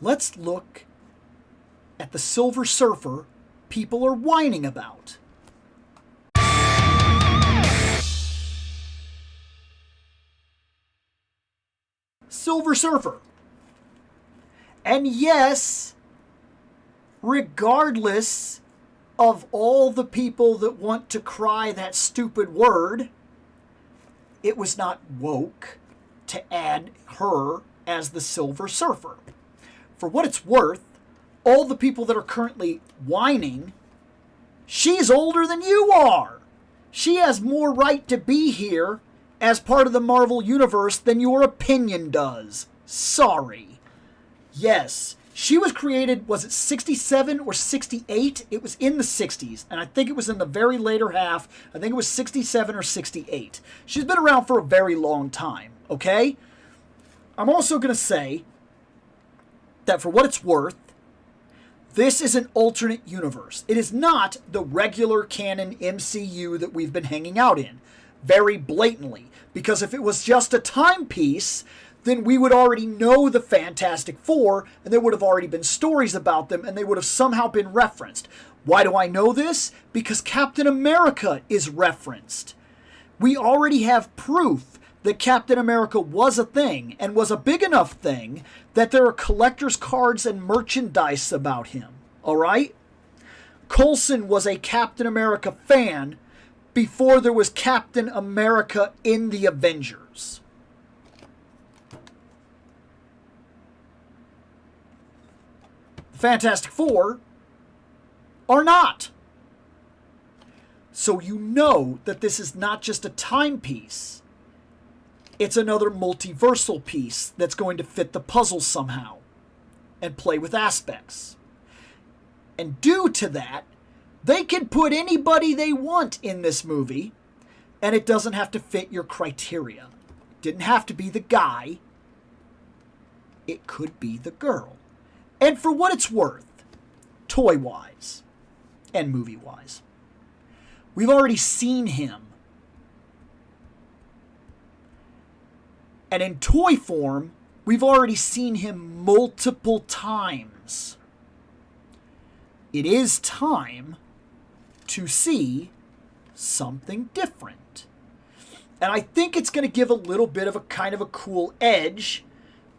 Let's look at the Silver Surfer people are whining about. Silver Surfer. And yes, regardless of all the people that want to cry that stupid word, it was not woke to add her as the Silver Surfer. For what it's worth, all the people that are currently whining, she's older than you are. She has more right to be here as part of the Marvel Universe than your opinion does. Sorry. Yes, she was created, was it 67 or 68? It was in the 60s, and I think it was in the very later half. I think it was 67 or 68. She's been around for a very long time, okay? I'm also going to say that for what it's worth, this is an alternate universe. It is not the regular canon MCU that we've been hanging out in, very blatantly. Because if it was just a timepiece, then we would already know the Fantastic Four, and there would have already been stories about them, and they would have somehow been referenced. Why do I know this? Because Captain America is referenced. We already have proof that Captain America was a thing, and was a big enough thing, that there are collector's cards and merchandise about him. Alright? Coulson was a Captain America fan before there was Captain America in the Avengers. The Fantastic Four are not. So you know that this is not just a timepiece. It's another multiversal piece that's going to fit the puzzle somehow and play with aspects. And due to that, they can put anybody they want in this movie, and it doesn't have to fit your criteria. It didn't have to be the guy. It could be the girl. And for what it's worth, toy-wise and movie-wise, we've already seen him. And in toy form, we've already seen him multiple times. It is time to see something different. And I think it's going to give a little bit of a kind of a cool edge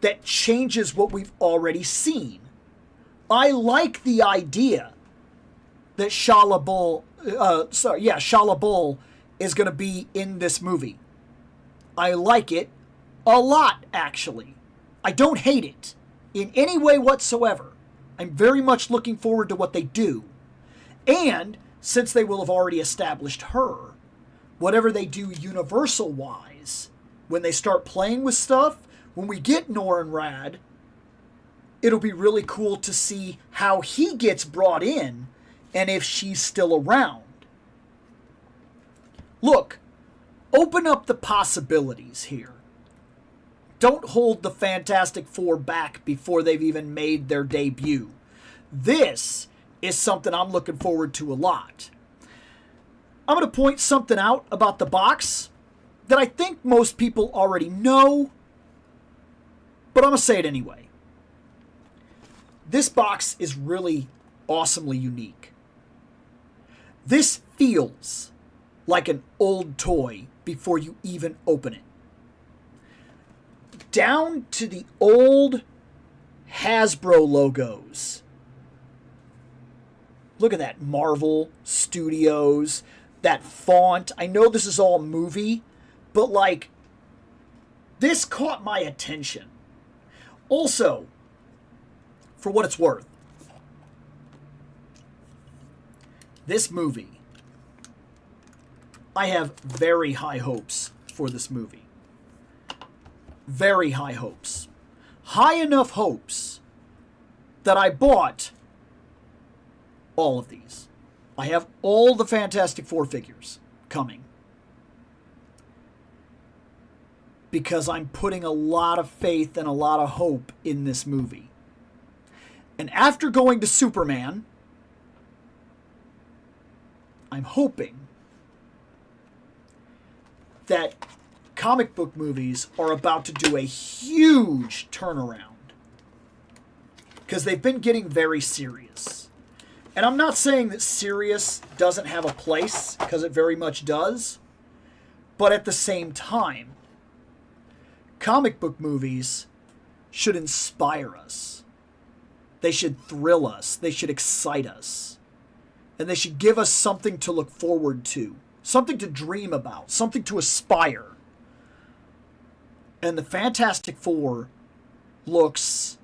that changes what we've already seen. I like the idea that Shia LaBeouf is going to be in this movie. I like it a lot, actually. I don't hate it in any way whatsoever. I'm very much looking forward to what they do. And since they will have already established her, whatever they do Universal-wise, when they start playing with stuff, when we get Norrin Rad, it'll be really cool to see how he gets brought in and if she's still around. Look, open up the possibilities here. Don't hold the Fantastic Four back before they've even made their debut. This is something I'm looking forward to a lot. I'm going to point something out about the box that I think most people already know, but I'm going to say it anyway. This box is really awesomely unique. This feels like an old toy before you even open it. Down to the old Hasbro logos. Look at that, Marvel Studios, that font. I know this is all movie, but like, this caught my attention. Also, for what it's worth, this movie, I have very high hopes for this movie. Very high hopes. High enough hopes that I bought all of these. I have all the Fantastic Four figures coming. Because I'm putting a lot of faith and a lot of hope in this movie. And after going to Superman, I'm hoping that comic book movies are about to do a huge turnaround. because they've been getting very serious. And I'm not saying that serious doesn't have a place, because it very much does. But at the same time, comic book movies should inspire us. They should thrill us. They should excite us. And they should give us something to look forward to, something to dream about, something to aspire. And the Fantastic Four looks,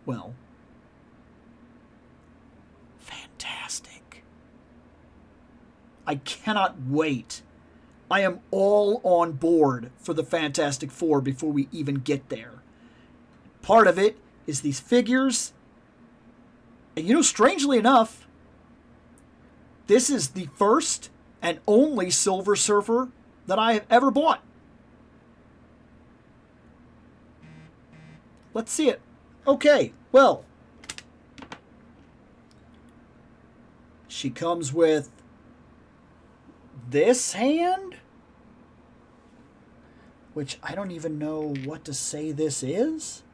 well, fantastic. I cannot wait. I am all on board for the Fantastic Four before we even get there. Part of it is these figures. And you know, strangely enough, this is the first and only Silver Surfer that I have ever bought. Let's see it. Okay, well, she comes with this hand, which I don't even know what to say this is.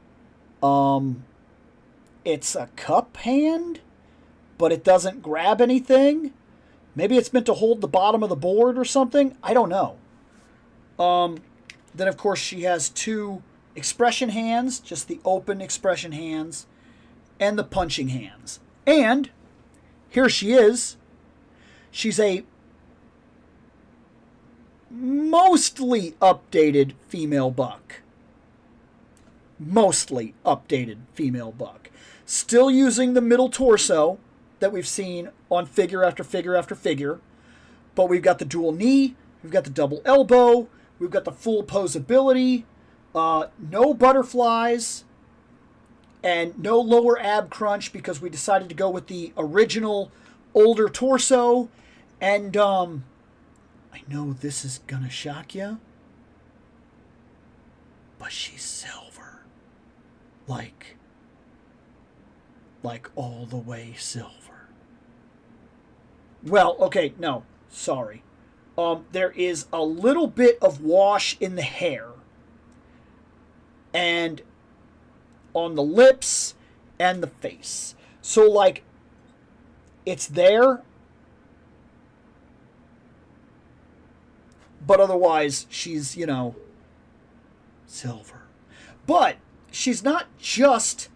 It's a cup hand, but it doesn't grab anything. Maybe it's meant to hold the bottom of the board or something. I don't know. Then, of course, she has two expression hands, just the open expression hands, and the punching hands. And here she is. She's a mostly updated female Buck. Mostly updated female Buck. Still using the middle torso that we've seen on figure after figure after figure. But we've got the dual knee, we've got the double elbow, we've got the full posability, no butterflies, and no lower ab crunch because we decided to go with the original older torso. And I know this is gonna shock you, but she's silver. Like all the way silver. Well, okay, no, sorry. There is a little bit of wash in the hair and on the lips and the face. So, like, it's there, but otherwise she's, you know, silver. But she's not just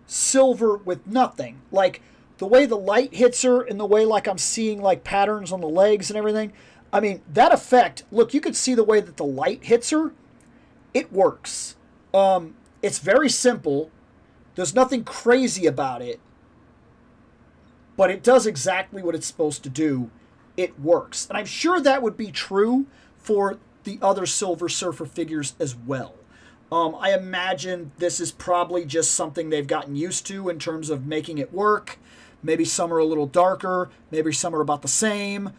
silver with nothing. Like, the way the light hits her and the way, like, I'm seeing, like, patterns on the legs and everything. I mean, that effect, look, you could see the way that the light hits her. It works. It's very simple. There's nothing crazy about it. But it does exactly what it's supposed to do. It works. And I'm sure that would be true for the other Silver Surfer figures as well. I imagine this is probably just something they've gotten used to in terms of making it work. Maybe some are a little darker. Maybe some are about the same.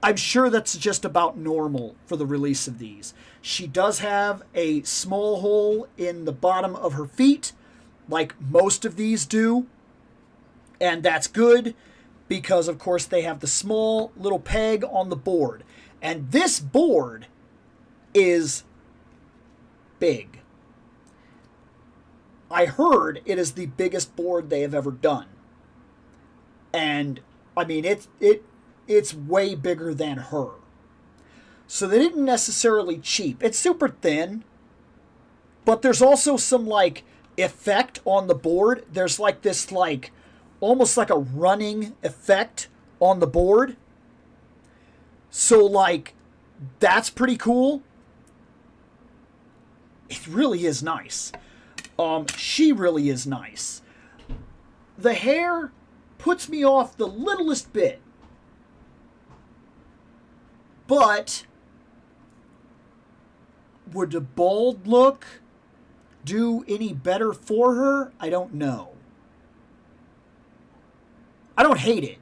I'm sure that's just about normal for the release of these. She does have a small hole in the bottom of her feet, like most of these do. And that's good because, of course, they have the small little peg on the board. And this board is big. I heard it is the biggest board they have ever done. And, I mean, it's way bigger than her. So they didn't necessarily cheap. It's super thin, but there's also some, like, effect on the board. There's, like, this, like, almost like a running effect on the board. So, like, that's pretty cool. It really is nice. She really is nice. The hair puts me off the littlest bit. But would the bald look do any better for her? I don't know. I don't hate it.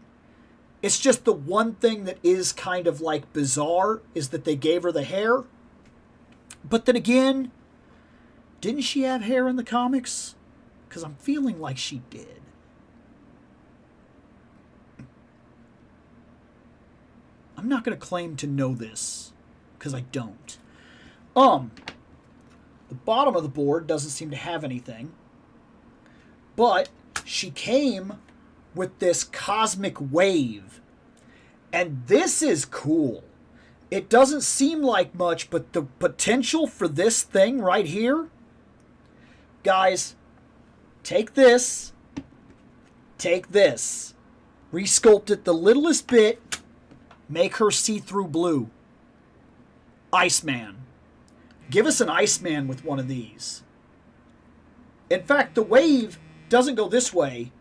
It's just the one thing that is kind of like bizarre is that they gave her the hair. But then again, didn't she have hair in the comics? Because I'm feeling like she did. I'm not going to claim to know this, because I don't. The bottom of the board doesn't seem to have anything. But she came with this cosmic wave. And this is cool. It doesn't seem like much, but the potential for this thing right here, guys, take this, resculpt it the littlest bit, make her see-through blue. Iceman. Give us an Iceman with one of these. In fact, the wave doesn't go this way.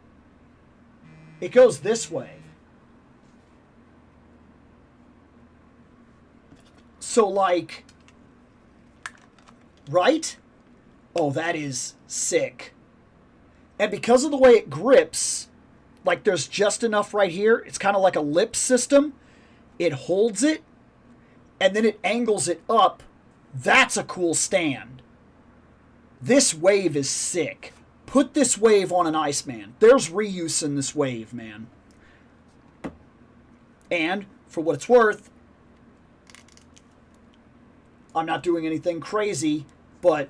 It goes this way. So, like, right? Oh, that is sick. And because of the way it grips, like there's just enough right here, it's kind of like a lip system. It holds it, and then it angles it up. That's a cool stand. This wave is sick. Put this wave on an Iceman. There's reuse in this wave, man. And, for what it's worth, I'm not doing anything crazy, but...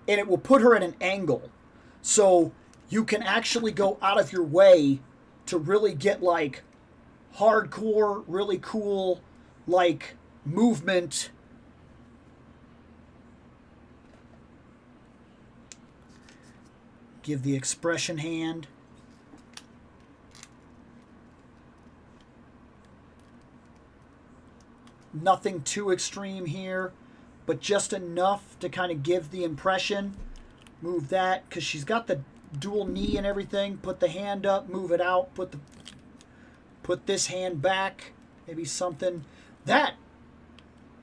And it will put her at an angle. So you can actually go out of your way to really get, like, hardcore, really cool, like, movement. Give the expression hand. Nothing too extreme here, but just enough to kind of give the impression. Move that, because she's got the dual knee and everything. Put the hand up, move it out, put this hand back. Maybe something. That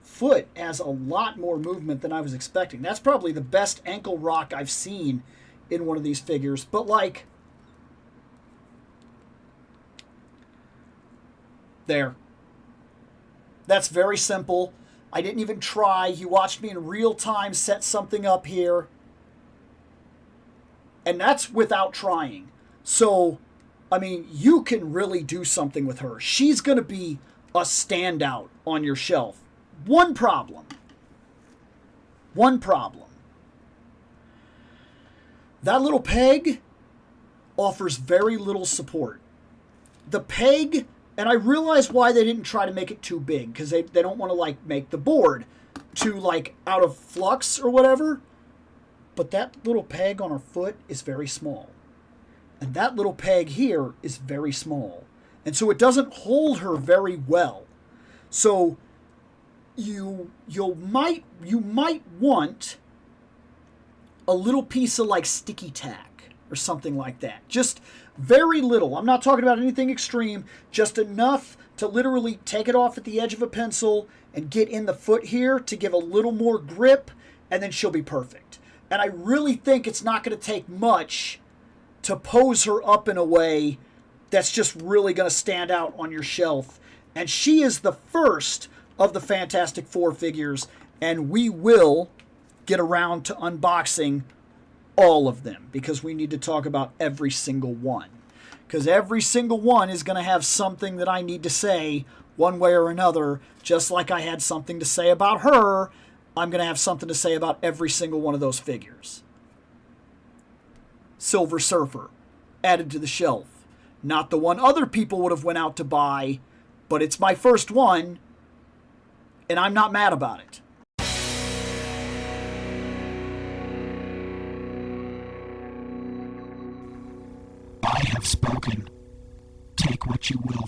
foot has a lot more movement than I was expecting. That's probably the best ankle rock I've seen in one of these figures. But, like, there. That's very simple. I didn't even try. You watched me in real time set something up here. And that's without trying. So, I mean, you can really do something with her. She's going to be a standout on your shelf. One problem. That little peg offers very little support. The peg, and I realize why they didn't try to make it too big, because they don't want to, like, make the board too, like, out of flux or whatever. But that little peg on her foot is very small. And that little peg here is very small. And so it doesn't hold her very well. So you might want a little piece of, like, sticky tack or something like that. Just very little. I'm not talking about anything extreme. Just enough to literally take it off at the edge of a pencil and get in the foot here to give a little more grip, and then she'll be perfect. And I really think it's not going to take much to pose her up in a way that's just really going to stand out on your shelf. And she is the first of the Fantastic Four figures, and we will get around to unboxing all of them, because we need to talk about every single one. Because every single one is going to have something that I need to say one way or another. Just like I had something to say about her, I'm going to have something to say about every single one of those figures. Silver Surfer, added to the shelf. Not the one other people would have went out to buy, but it's my first one, and I'm not mad about it. I have spoken. Take what you will